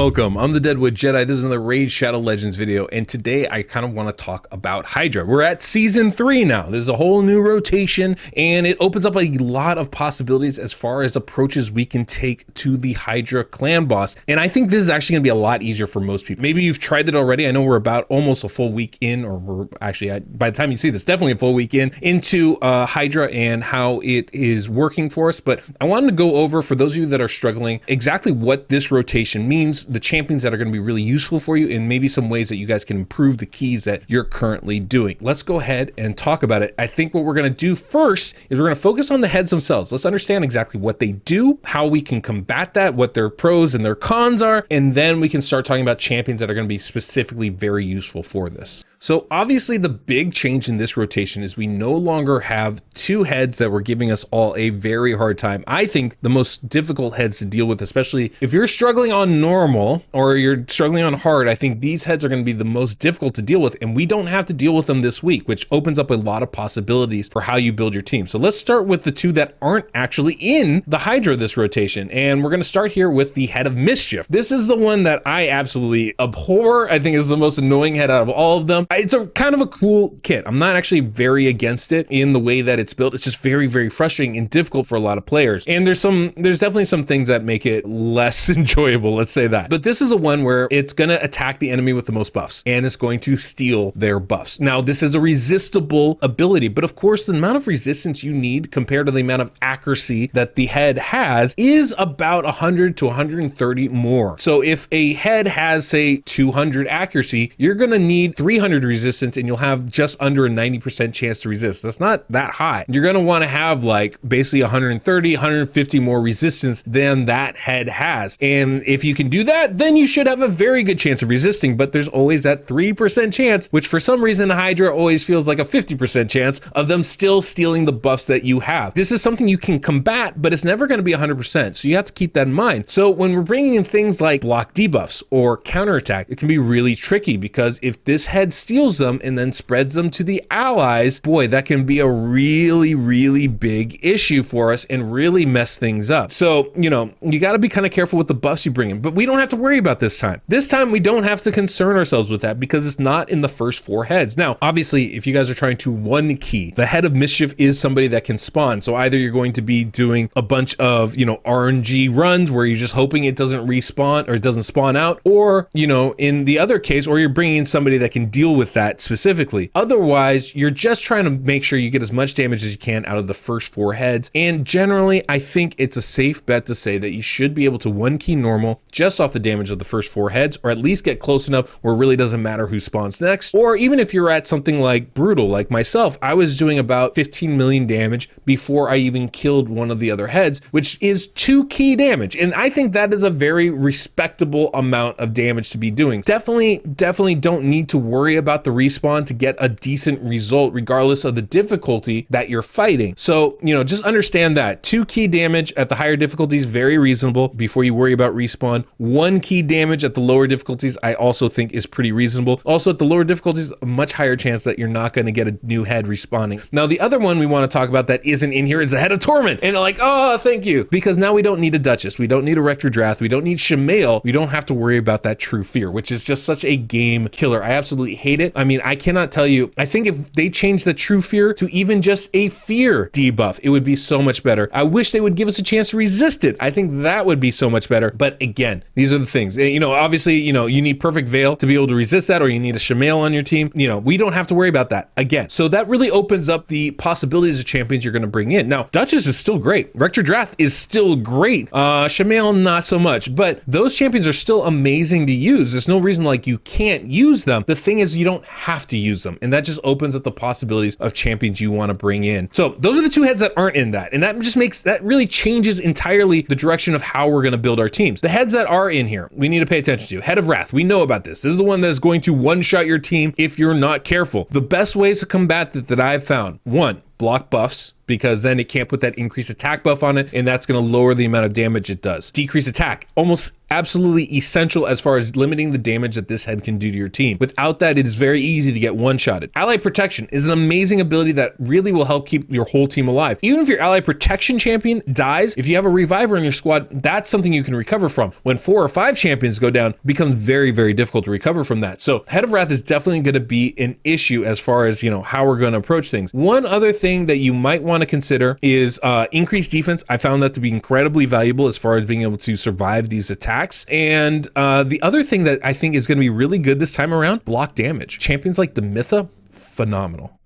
welcome. I'm the Deadwood Jedi. This is another Raid Shadow Legends video, and today I kind of want to talk about Hydra. We're at Season 3 now. There's a whole new rotation, and it opens up a lot of possibilities as far as approaches we can take to the Hydra clan boss. And I think this is actually going to be a lot easier for most people. Maybe you've tried it already. I know we're about almost a full week in, or we're actually, by the time you see this, definitely a full week into Hydra and how it is working for us. But I wanted to go over, for those of you that are struggling, exactly what this rotation means, the champions that are going to be really useful for you, and maybe some ways that you guys can improve the keys that you're currently doing. Let's go ahead and talk about it. I think what we're going to do first is we're going to focus on the heads themselves. Let's understand exactly what they do, how we can combat that, what their pros and their cons are, and then we can start talking about champions that are going to be specifically very useful for this. So obviously the big change in this rotation is we no longer have two heads that were giving us all a very hard time. I think the most difficult heads to deal with, especially if you're struggling on normal or you're struggling on hard, I think these heads are going to be the most difficult to deal with, and we don't have to deal with them this week, which opens up a lot of possibilities for how you build your team. So let's start with the two that aren't actually in the Hydra this rotation, and we're going to start here with the Head of Mischief. This is the one that I absolutely abhor. I think is the most annoying head out of all of them. It's a kind of a cool kit. I'm not actually very against it in the way that it's built. It's just very, very frustrating and difficult for a lot of players. And there's definitely some things that make it less enjoyable, let's say that. But this is a one where it's going to attack the enemy with the most buffs, and it's going to steal their buffs. Now, this is a resistible ability, but of course, the amount of resistance you need compared to the amount of accuracy that the head has is about 100 to 130 more. So if a head has, say, 200 accuracy, you're going to need 300 resistance, and you'll have just under a 90% chance to resist. That's not that high. You're going to want to have like basically 130, 150 more resistance than that head has. And if you can do that, then you should have a very good chance of resisting, but there's always that 3% chance, which for some reason Hydra always feels like a 50% chance of them still stealing the buffs that you have. This is something you can combat, but it's never going to be 100%. So you have to keep that in mind. So when we're bringing in things like block debuffs or counterattack, it can be really tricky, because if this head steals them and then spreads them to the allies, boy, that can be a really, really big issue for us and really mess things up. So, you know, you got to be kind of careful with the buffs you bring in, but we don't have to worry about this time. This time we don't have to concern ourselves with that because it's not in the first four heads. Now, obviously, if you guys are trying to one key, the Head of Mischief is somebody that can spawn. So either you're going to be doing a bunch of, you know, RNG runs where you're just hoping it doesn't respawn or it doesn't spawn out, or, you know, in the other case, or you're bringing in somebody that can deal with that specifically. Otherwise, you're just trying to make sure you get as much damage as you can out of the first four heads. And generally, I think it's a safe bet to say that you should be able to one key normal just off the damage of the first four heads, or at least get close enough where it really doesn't matter who spawns next. Or even if you're at something like brutal, like myself, I was doing about 15 million damage before I even killed one of the other heads, which is 2 key damage. And I think that is a very respectable amount of damage to be doing. Definitely don't need to worry about the respawn to get a decent result, regardless of the difficulty that you're fighting. So, you know, just understand that 2 key damage at the higher difficulties, very reasonable before you worry about respawn. 1 key damage at the lower difficulties, I also think is pretty reasonable. Also at the lower difficulties, a much higher chance that you're not going to get a new head respawning. Now, the other one we want to talk about that isn't in here is the Head of Torment. And like, oh, thank you. Because now we don't need a Duchess. We don't need a Rector Drath. We don't need Shamail. We don't have to worry about that True Fear, which is just such a game killer. I absolutely hate it. I mean, I cannot tell you. I think if they changed the True Fear to even just a fear debuff, it would be so much better. I wish they would give us a chance to resist it. I think that would be so much better. But again, these are the things. You know, obviously, you know, you need Perfect Veil to be able to resist that, or you need a Shamail on your team. You know, we don't have to worry about that again. So that really opens up the possibilities of champions you're going to bring in. Now, Duchess is still great. Rector Drath is still great. Shamail, not so much. But those champions are still amazing to use. There's no reason like you can't use them. The thing is, you don't have to use them. And that just opens up the possibilities of champions you want to bring in. So those are the two heads that aren't in that. And that just makes, that really changes entirely the direction of how we're going to build our teams. The heads that are in here, we need to pay attention to. Head of Wrath, we know about this. This is the one that is going to one-shot your team if you're not careful. The best ways to combat that I've found: 1, block buffs, because then it can't put that increased attack buff on it, and that's going to lower the amount of damage it does. Decrease attack, almost absolutely essential as far as limiting the damage that this head can do to your team. Without that, it is very easy to get one-shotted. Ally protection is an amazing ability that really will help keep your whole team alive. Even if your ally protection champion dies, if you have a reviver in your squad, that's something you can recover from. When 4 or 5 champions go down, it becomes very, very difficult to recover from that. So Head of Wrath is definitely going to be an issue as far as, how we're going to approach things. One other thing that you might want to consider is increased defense. I found that to be incredibly valuable as far as being able to survive these attacks. And the other thing that I think is going to be really good this time around, block damage. Champions like Demitha, phenomenal.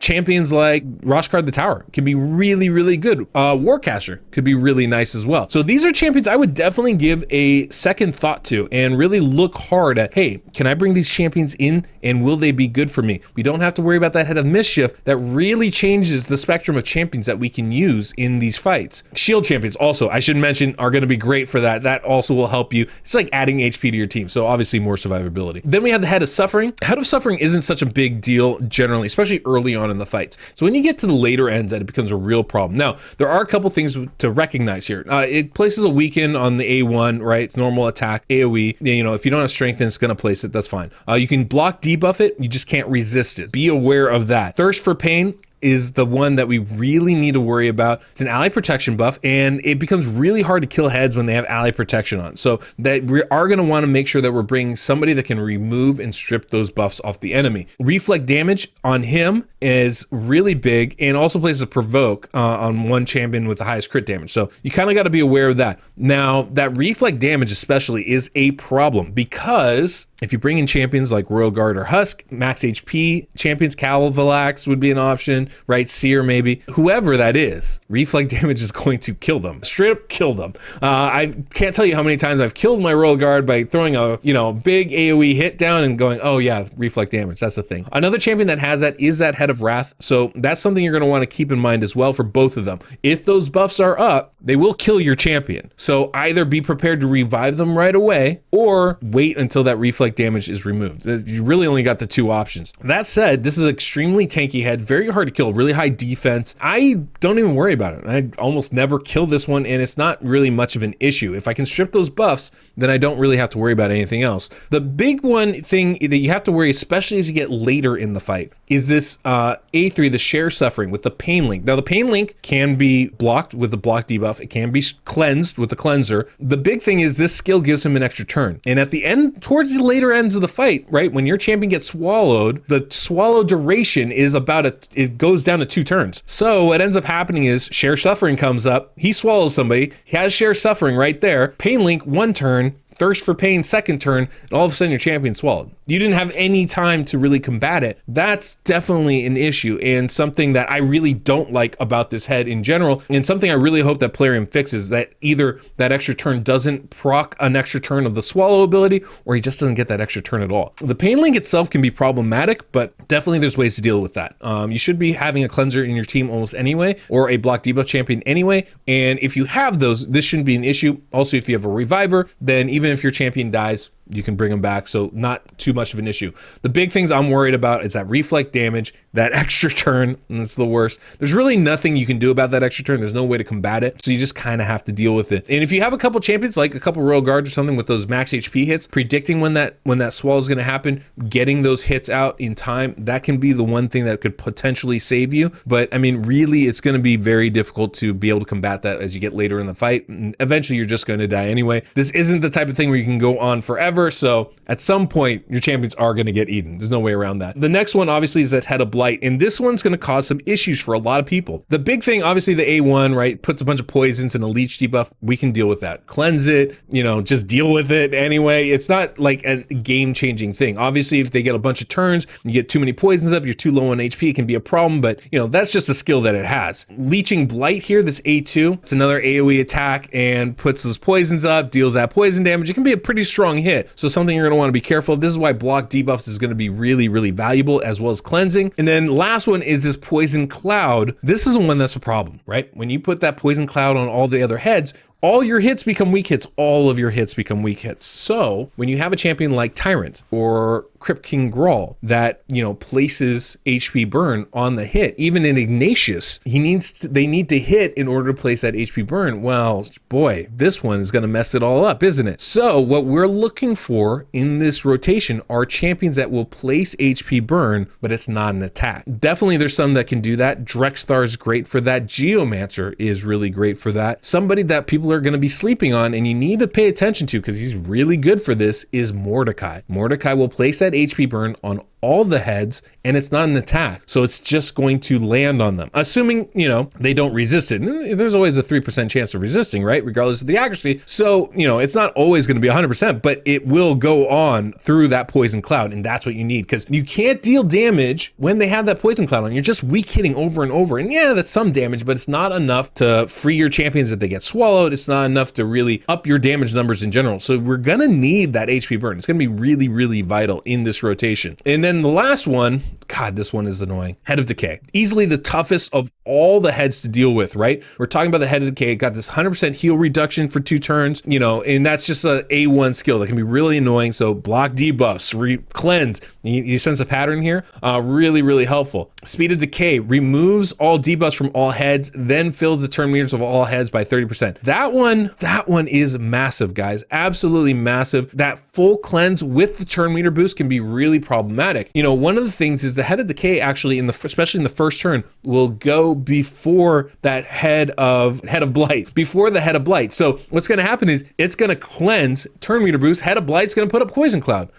Champions like Roshkard the Tower can be really, really good. Warcaster could be really nice as well. So these are champions I would definitely give a second thought to and really look hard at, hey, can I bring these champions in and will they be good for me? We don't have to worry about that Head of Mischief. That really changes the spectrum of champions that we can use in these fights. Shield champions also, I should mention, are going to be great for that. That also will help you. It's like adding HP to your team. So obviously more survivability. Then we have the Head of Suffering. Head of Suffering isn't such a big deal generally, especially early on in the fights. So when you get to the later ends, that it becomes a real problem. Now, there are a couple things to recognize here. It places a weaken on the A1, right? It's normal attack, AoE. If you don't have strength and it's going to place it, that's fine. You can block debuff it. You just can't resist it. Be aware of that. Thirst for Pain is the one that we really need to worry about. It's an ally protection buff, and it becomes really hard to kill heads when they have ally protection on. So that we are going to want to make sure that we're bringing somebody that can remove and strip those buffs off the enemy. Reflect damage on him is really big, and also places a provoke on one champion with the highest crit damage. So you kind of got to be aware of that. Now, that reflect damage especially is a problem, because if you bring in champions like Royal Guard or Husk, max HP champions, Calvalax would be an option, right? Seer maybe. Whoever that is, reflect damage is going to kill them. Straight up kill them. I can't tell you how many times I've killed my Royal Guard by throwing a big AoE hit down and going, oh yeah, reflect damage. That's the thing. Another champion that has that is that Head of Wrath. So that's something you're going to want to keep in mind as well for both of them. If those buffs are up, they will kill your champion. So either be prepared to revive them right away or wait until that reflect damage is removed. You really only got the two options. That said, this is an extremely tanky head, very hard to kill, really high defense. I don't even worry about it. I almost never kill this one, and it's not really much of an issue. If I can strip those buffs, then I don't really have to worry about anything else. The big one thing that you have to worry, especially as you get later in the fight, is this A3, the Share Suffering with the Pain Link. Now, the Pain Link can be blocked with the block debuff. It can be cleansed with the cleanser. The big thing is this skill gives him an extra turn. And at the end, towards the later ends of the fight, right, when your champion gets swallowed, the swallow duration is it goes down to 2 turns. So what ends up happening is Share Suffering comes up, he swallows somebody, he has Share Suffering right there, Pain Link 1 turn, Thirst for Pain 2nd turn, and all of a sudden your champion's swallowed. You didn't have any time to really combat it. That's definitely an issue, and something that I really don't like about this head in general, and something I really hope that Plarium fixes, that either that extra turn doesn't proc an extra turn of the swallow ability, or he just doesn't get that extra turn at all. The Pain Link itself can be problematic, but definitely there's ways to deal with that. You should be having a cleanser in your team almost anyway, or a block debuff champion anyway, and if you have those, this shouldn't be an issue. Also, if you have a reviver, then even if your champion dies, you can bring them back, so not too much of an issue. The big things I'm worried about is that reflect damage, that extra turn, and it's the worst. There's really nothing you can do about that extra turn. There's no way to combat it, so you just kind of have to deal with it. And if you have a couple champions, like a couple Royal Guards or something with those max HP hits, predicting when that swallow is going to happen, getting those hits out in time, that can be the one thing that could potentially save you. But I mean, really, it's going to be very difficult to be able to combat that as you get later in the fight. And eventually, you're just going to die anyway. This isn't the type of thing where you can go on forever. So at some point, your champions are going to get eaten. There's no way around that. The next one, obviously, is that Head of Blight. And this one's going to cause some issues for a lot of people. The big thing, obviously, the A1, right, puts a bunch of poisons and a leech debuff. We can deal with that. Cleanse it, just deal with it anyway. It's not like a game-changing thing. Obviously, if they get a bunch of turns, you get too many poisons up, you're too low on HP, it can be a problem. But, that's just a skill that it has. Leeching Blight here, this A2, it's another AoE attack and puts those poisons up, deals that poison damage. It can be a pretty strong hit. So something you're going to want to be careful of. This is why block debuffs is going to be really, really valuable, as well as cleansing. And then last one is this Poison Cloud. This is the one that's a problem, right? When you put that Poison Cloud on all the other heads, all your hits become weak hits. All of your hits become weak hits. So when you have a champion like Tyrant or Crypt King Grawl that, you know, places HP burn on the hit. Even in Ignatius, they need to hit in order to place that HP burn. Well, boy, this one is going to mess it all up, isn't it? So what we're looking for in this rotation are champions that will place HP burn, but it's not an attack. Definitely there's some that can do that. Drexthar is great for that. Geomancer is really great for that. Somebody that people are going to be sleeping on and you need to pay attention to because he's really good for this is Mordecai. Mordecai will place that HP burn on all the heads, and it's not an attack, so it's just going to land on them, assuming, you know, they don't resist it. And there's always a 3% chance of resisting, right, regardless of the accuracy. So, you know, it's not always going to be 100%, but it will go on through that poison cloud, and that's what you need, because you can't deal damage when they have that poison cloud on. You're just weak hitting over and over, and yeah, that's some damage, but it's not enough to free your champions if they get swallowed. It's not enough to really up your damage numbers in general. So we're gonna need that HP burn. It's gonna be really, really vital in this rotation. And then the last one, God, this one is annoying. Head of Decay. Easily the toughest of all the heads to deal with, right? We're talking about the Head of Decay. It got this 100% heal reduction for 2 turns, you know, and that's just a A1 skill that can be really annoying. So block debuffs, cleanse. You sense a pattern here? Really, really helpful. Speed of Decay removes all debuffs from all heads, then fills the turn meters of all heads by 30%. That one is massive, guys. Absolutely massive. That full cleanse with the turn meter boost can be really problematic. You know, one of the things is the Head of Decay actually, especially in the first turn, will go before that head of Blight, before the Head of Blight. So what's going to happen is it's going to cleanse, turn meter boost, Head of Blight's going to put up Poison Cloud.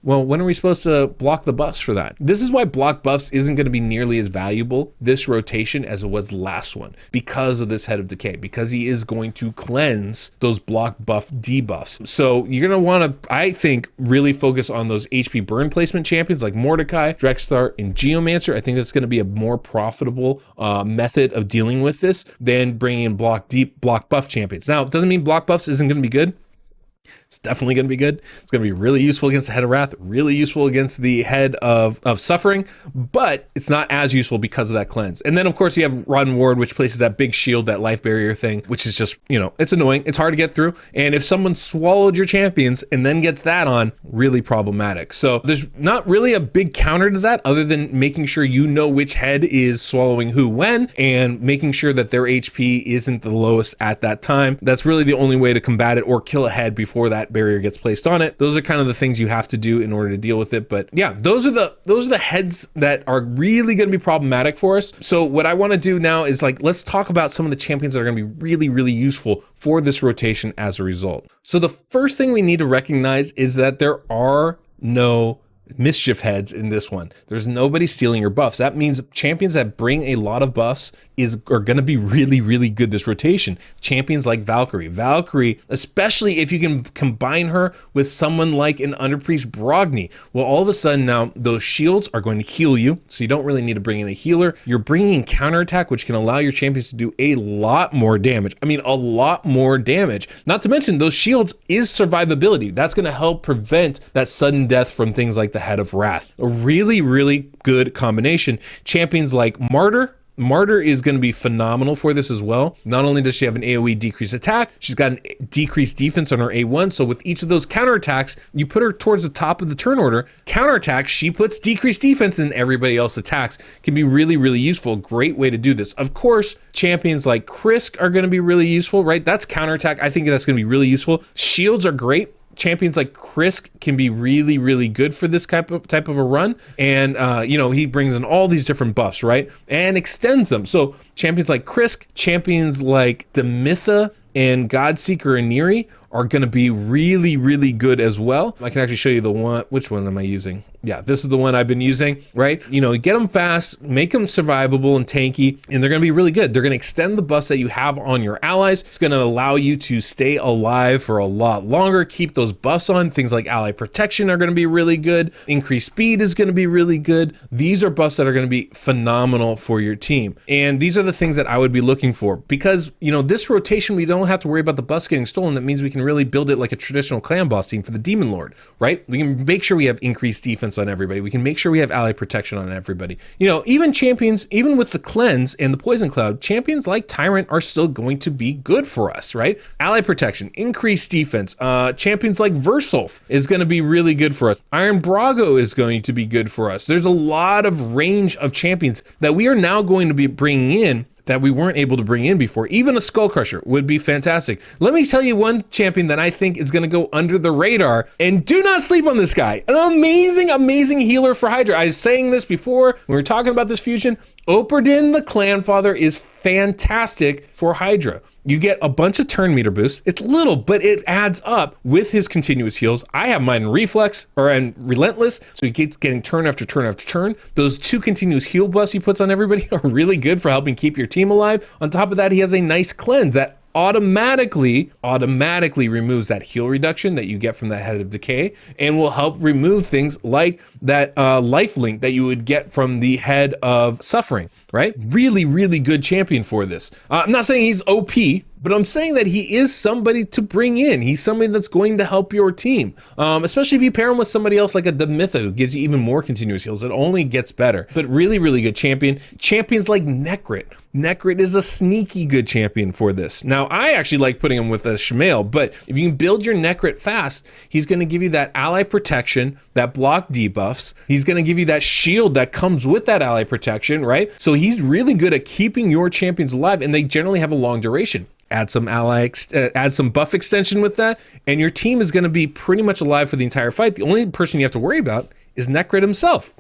Well, when are we supposed to block the buffs for that? This is why block buffs isn't going to be nearly as valuable this rotation as it was last one, because of this Head of Decay, because he is going to cleanse those block buff debuffs. So you're going to want to, I think, really focus on those HP burn placement champions like Mordecai, Drexthar, and Geomancer. I think that's going to be a more profitable method of dealing with this than bringing in block buff champions. Now, it doesn't mean block buffs isn't going to be good. It's definitely going to be good. It's going to be really useful against the Head of Wrath, really useful against the Head of Suffering, but it's not as useful because of that cleanse. And then, of course, you have Rod and Ward, which places that big shield, that life barrier thing, which is just, you know, it's annoying. It's hard to get through. And if someone swallowed your champions and then gets that on, really problematic. So there's not really a big counter to that other than making sure you know which head is swallowing who when and making sure that their HP isn't the lowest at that time. That's really the only way to combat it or kill a head before that barrier gets placed on it. Those are kind of the things you have to do in order to deal with it. But yeah, those are the heads that are really going to be problematic for us. So what I want to do now is, like, let's talk about some of the champions that are going to be really, really useful for this rotation as a result. So the first thing we need to recognize is that there are no mischief heads in this one. There's nobody stealing your buffs. That means champions that bring a lot of buffs are going to be really, really good this rotation. Champions like Valkyrie, especially if you can combine her with someone like an Underpriest Brogni. Well, all of a sudden now those shields are going to heal you, so you don't really need to bring in a healer. You're bringing in counterattack, which can allow your champions to do a lot more damage. I mean, a lot more damage. Not to mention those shields is survivability. That's going to help prevent that sudden death from things like the Head of Wrath. A really, really good combination. Champions like Martyr is going to be phenomenal for this as well. Not only does she have an AoE decreased attack, she's got an decreased defense on her A1. So with each of those counterattacks, you put her towards the top of the turn order. Counterattack, she puts decreased defense and everybody else attacks. Can be really, really useful. Great way to do this. Of course, champions like Krisk are going to be really useful, right? That's counterattack. I think that's going to be really useful. Shields are great. Champions like Krisk can be really, really good for this type of a run. And, you know, he brings in all these different buffs, right? And extends them. So champions like Krisk, champions like Demitha and Godseeker and Neri are going to be really, really good as well. I can actually show you the one. Which one am I using? Yeah, this is the one I've been using, right? You know, get them fast, make them survivable and tanky, and they're going to be really good. They're going to extend the buffs that you have on your allies. It's going to allow you to stay alive for a lot longer, keep those buffs on. Things like ally protection are going to be really good. Increased speed is going to be really good. These are buffs that are going to be phenomenal for your team. And these are the things that I would be looking for because, you know, this rotation, we don't don't have to worry about the buffs getting stolen. That means we can really build it like a traditional clan boss team for the Demon Lord, right? We can make sure we have increased defense on everybody. We can make sure we have ally protection on everybody. You know, even champions, even with the cleanse and the poison cloud, champions like Tyrant are still going to be good for us, right? Ally protection, increased defense. Champions like Versolf is going to be really good for us. Iron Brago is going to be good for us. There's a lot of range of champions that we are now going to be bringing in that we weren't able to bring in before. Even a Skull Crusher would be fantastic. Let me tell you one champion that I think is gonna go under the radar, and do not sleep on this guy. An amazing, amazing healer for Hydra. I was saying this before, when we were talking about this fusion. Operdin the Clan Father is fantastic for Hydra. You get a bunch of turn meter boosts. It's little, but it adds up with his continuous heals. I have mine in Reflex, or in Relentless, so he keeps getting turn after turn after turn. Those 2 continuous heal buffs he puts on everybody are really good for helping keep your team alive. On top of that, he has a nice cleanse that automatically removes that heal reduction that you get from that Head of Decay, and will help remove things like that life link that you would get from the Head of Suffering, right? Really, really good champion for this. I'm not saying he's OP, but I'm saying that he is somebody to bring in. He's somebody that's going to help your team, especially if you pair him with somebody else like a Demitha who gives you even more continuous heals. It only gets better, but really, really good champion. Champions like Necrit. Necrit is a sneaky good champion for this. Now, I actually like putting him with a Shmail, but if you can build your Necrit fast, he's going to give you that ally protection, that block debuffs. He's going to give you that shield that comes with that ally protection, right? So he's really good at keeping your champions alive, and they generally have a long duration. Add some add some buff extension with that, and your team is going to be pretty much alive for the entire fight. The only person you have to worry about is Necrit himself.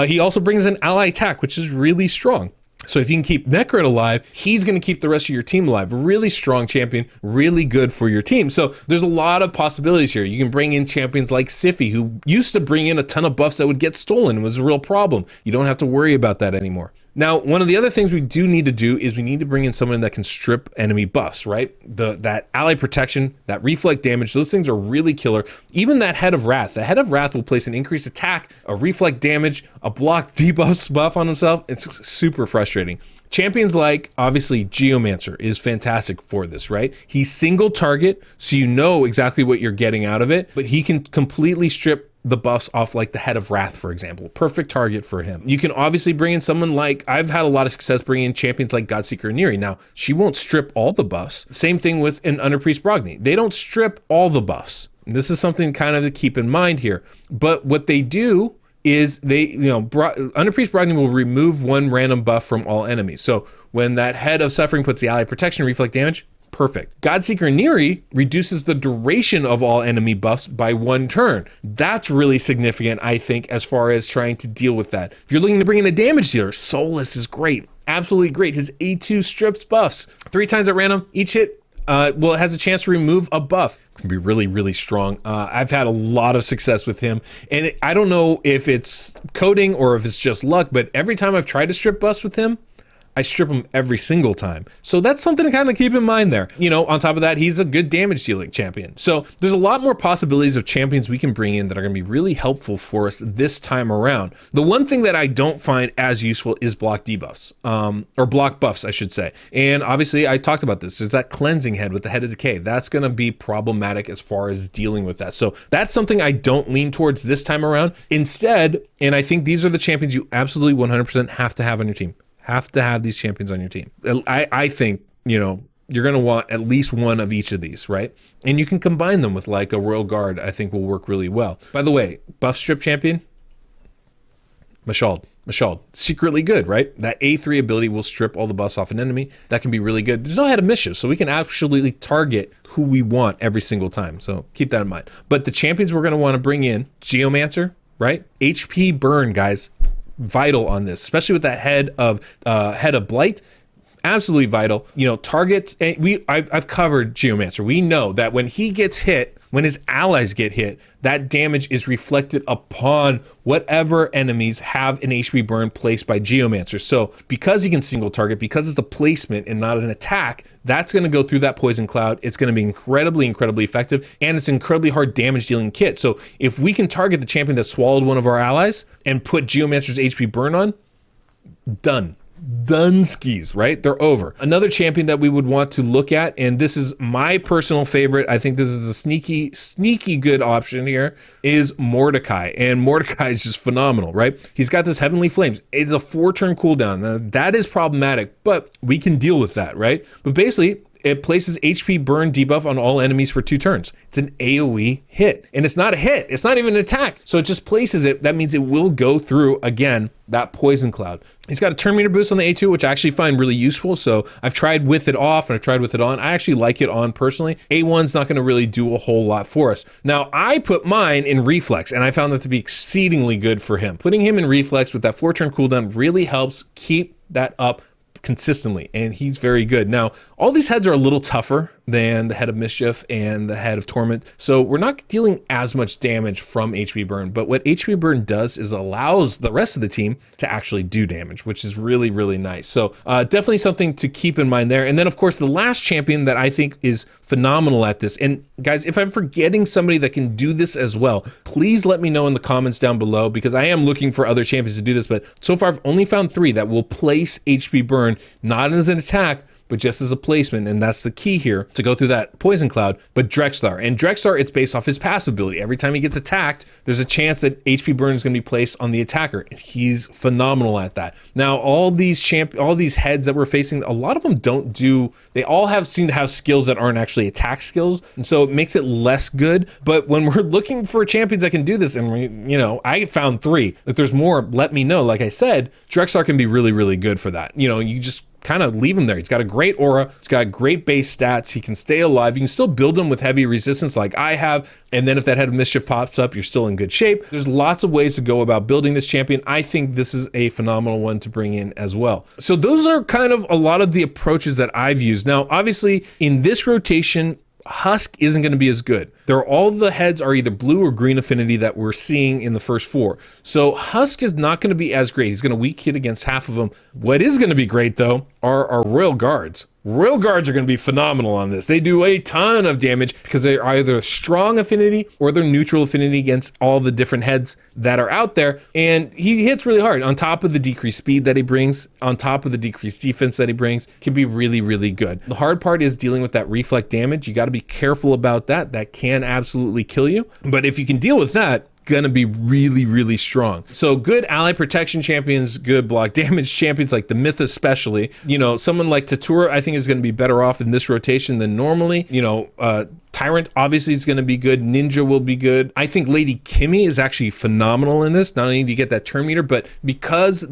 He also brings an ally attack, which is really strong. So if you can keep Necrit alive, he's going to keep the rest of your team alive. Really strong champion, really good for your team. So there's a lot of possibilities here. You can bring in champions like Sify, who used to bring in a ton of buffs that would get stolen. It was a real problem. You don't have to worry about that anymore. Now, one of the other things we do need to do is we need to bring in someone that can strip enemy buffs, right? That ally protection, that reflect damage, those things are really killer. Even that Head of Wrath. The Head of Wrath will place an increased attack, a reflect damage, a block debuff buff on himself. It's super frustrating. Champions like, obviously, Geomancer is fantastic for this, right? He's single target, so you know exactly what you're getting out of it, but he can completely strip the buffs off like the Head of Wrath, for example. Perfect target for him. You can obviously bring in someone like, I've had a lot of success bringing in champions like Godseeker Neri. Now, she won't strip all the buffs. Same thing with an Underpriest Brogni. They don't strip all the buffs. And this is something kind of to keep in mind here. But what they do is they, Underpriest Brogni will remove 1 random buff from all enemies. So when that Head of Suffering puts the ally protection, reflect damage, perfect. Godseeker Neri reduces the duration of all enemy buffs by 1 turn. That's really significant, I think, as far as trying to deal with that. If you're looking to bring in a damage dealer, Solus is great. Absolutely great. His A2 strips buffs 3 times at random. Each hit it has a chance to remove a buff. Can be really, really strong. I've had a lot of success with him, and I don't know if it's coding or if it's just luck, but every time I've tried to strip buffs with him, I strip him every single time. So that's something to kind of keep in mind there. On top of that, he's a good damage dealing champion. So there's a lot more possibilities of champions we can bring in that are going to be really helpful for us this time around. The one thing that I don't find as useful is block debuffs, or block buffs, I should say. And obviously I talked about this. There's that cleansing head with the Head of Decay. That's going to be problematic as far as dealing with that. So that's something I don't lean towards this time around. Instead, and I think these are the champions you absolutely 100% have to have on your team. Have to have these champions on your team. I think, you're going to want at least one of each of these, right? And you can combine them with like a Royal Guard, I think will work really well. By the way, buff strip champion, Mashald, secretly good, right? That A3 ability will strip all the buffs off an enemy. That can be really good. There's no Head of Mischief, so we can absolutely target who we want every single time. So keep that in mind. But the champions we're going to want to bring in, Geomancer, right? HP burn, guys. Vital on this, especially with that head of Blight. Absolutely vital. Targets. I've covered Geomancer. We know that when he gets hit, when his allies get hit, that damage is reflected upon whatever enemies have an HP burn placed by Geomancer. So because he can single target, because it's a placement and not an attack, that's going to go through that poison cloud. It's going to be incredibly, incredibly effective, and it's an incredibly hard damage dealing kit. So if we can target the champion that swallowed one of our allies and put Geomancer's HP burn on, done. Dunskies, right? They're over. Another champion that we would want to look at, and this is my personal favorite, I think this is a sneaky good option here, is Mordecai. And Mordecai is just phenomenal, right? He's got this Heavenly Flames. It's a 4-turn cooldown. Now, that is problematic, but we can deal with that, right? But basically, it places HP burn debuff on all enemies for 2 turns. It's an AoE hit, and it's not a hit. It's not even an attack. So it just places it. That means it will go through, again, that poison cloud. He's got a turn meter boost on the A2, which I actually find really useful. So I've tried with it off and I've tried with it on. I actually like it on personally. A1's not going to really do a whole lot for us. Now, I put mine in Reflex, and I found that to be exceedingly good for him. Putting him in Reflex with that 4-turn cooldown really helps keep that up consistently, and he's very good. Now, all these heads are a little tougher than the Head of Mischief and the Head of Torment, so we're not dealing as much damage from HP burn, but what HP burn does is allows the rest of the team to actually do damage, which is really, really nice. So definitely something to keep in mind there. And then, of course, the last champion that I think is phenomenal at this, and guys, if I'm forgetting somebody that can do this as well, please let me know in the comments down below, because I am looking for other champions to do this, but so far I've only found 3 that will place HP burn, not as an attack, but just as a placement, and that's the key here to go through that poison cloud. But Drexlar, and Drexlar, it's based off his passive ability. Every time he gets attacked, there's a chance that HP burn is going to be placed on the attacker, and he's phenomenal at that. Now, all these heads that we're facing, a lot of them don't do, they all seem to have skills that aren't actually attack skills, and so it makes it less good. But when we're looking for champions that can do this, and I found 3. If there's more, let me know. Like I said, Drexlar can be really, really good for that. You just kind of leave him there. He's got a great aura. He's got great base stats. He can stay alive. You can still build him with heavy resistance like I have. And then if that Head of Mischief pops up, you're still in good shape. There's lots of ways to go about building this champion. I think this is a phenomenal one to bring in as well. So those are kind of a lot of the approaches that I've used. Now, obviously, in this rotation, Husk isn't going to be as good. All the heads are either blue or green affinity that we're seeing in the first 4. So Husk is not going to be as great. He's going to weak hit against half of them. What is going to be great, though, are our Royal Guards. Royal Guards are going to be phenomenal on this. They do a ton of damage because they're either strong affinity or they're neutral affinity against all the different heads that are out there. And he hits really hard on top of the decreased speed that he brings, on top of the decreased defense that he brings, can be really, really good. The hard part is dealing with that reflect damage. You got to be careful about that. That can absolutely kill you. But if you can deal with that, gonna be really, really strong. So good ally protection champions, good block damage champions like the Myth especially. Someone like Tatura I think is gonna be better off in this rotation than normally. Tyrant obviously is going to be good. Ninja will be good. I think Lady Kimmy is actually phenomenal in this. Not only do you get that turn meter, but because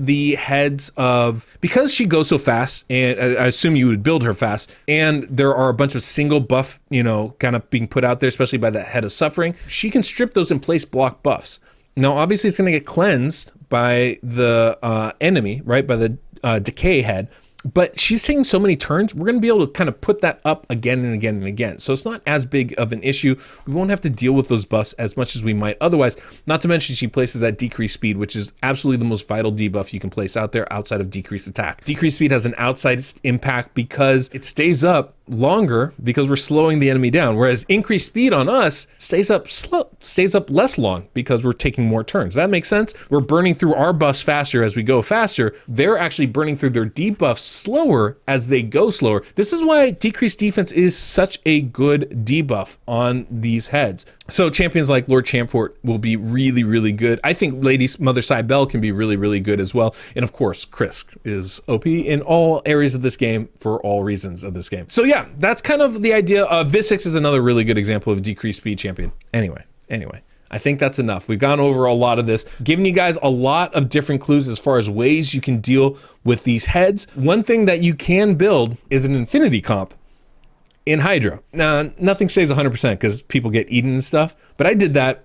she goes so fast, and I assume you would build her fast, and there are a bunch of single buff, kind of being put out there, especially by the Head of Suffering, she can strip those and place block buffs. Now, obviously, it's going to get cleansed by the enemy, right? By the Decay head. But she's taking so many turns, we're going to be able to kind of put that up again and again and again. So it's not as big of an issue. We won't have to deal with those buffs as much as we might otherwise. Not to mention she places that decreased speed, which is absolutely the most vital debuff you can place out there outside of decreased attack. Decreased speed has an outside impact because it stays up longer because we're slowing the enemy down, whereas increased speed on us stays up less long because we're taking more turns. That makes sense. We're burning through our buffs faster as we go faster. They're actually burning through their debuffs slower as they go slower. This is why decreased defense is such a good debuff on these heads. So champions like Lord Champfort will be really, really good. I think Lady Mother Cybele can be really, really good as well. And of course, Krisk is OP in all areas of this game for all reasons of this game. So yeah, that's kind of the idea. Visix is another really good example of a decreased speed champion. Anyway, I think that's enough. We've gone over a lot of this, giving you guys a lot of different clues as far as ways you can deal with these heads. One thing that you can build is an infinity comp in Hydra. Now, nothing stays 100% because people get eaten and stuff, but I did that,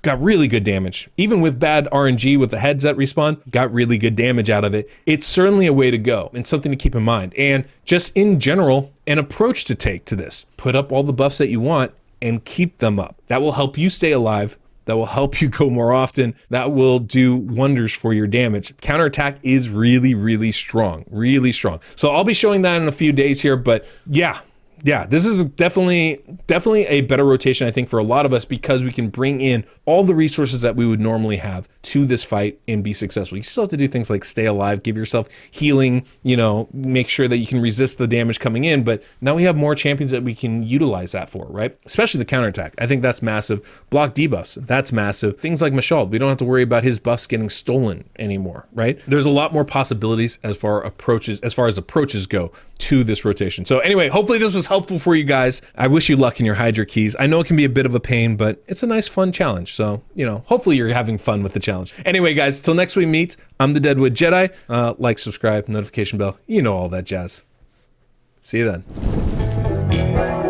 got really good damage. Even with bad RNG with the heads that respawn, got really good damage out of it. It's certainly a way to go and something to keep in mind. And just in general, an approach to take to this. Put up all the buffs that you want and keep them up. That will help you stay alive. That will help you go more often. That will do wonders for your damage. Counterattack is really, really strong, really strong. So I'll be showing that in a few days here, but yeah, Yeah, this is definitely a better rotation, I think, for a lot of us, because we can bring in all the resources that we would normally have to this fight and be successful. You still have to do things like stay alive, give yourself healing, you know, make sure that you can resist the damage coming in. But now we have more champions that we can utilize that for, right? Especially the counterattack. I think that's massive. Block debuffs, that's massive. Things like Mashald, we don't have to worry about his buffs getting stolen anymore, right? There's a lot more possibilities as far as approaches go to this rotation. So anyway, hopefully this was helpful for you guys. I wish you luck in your Hydra keys. I know it can be a bit of a pain, but it's a nice fun challenge. So, you know, hopefully you're having fun with the challenge. Anyway, guys, till next we meet, I'm the Deadwood Jedi. Like, subscribe, notification bell, you know, all that jazz. See you then.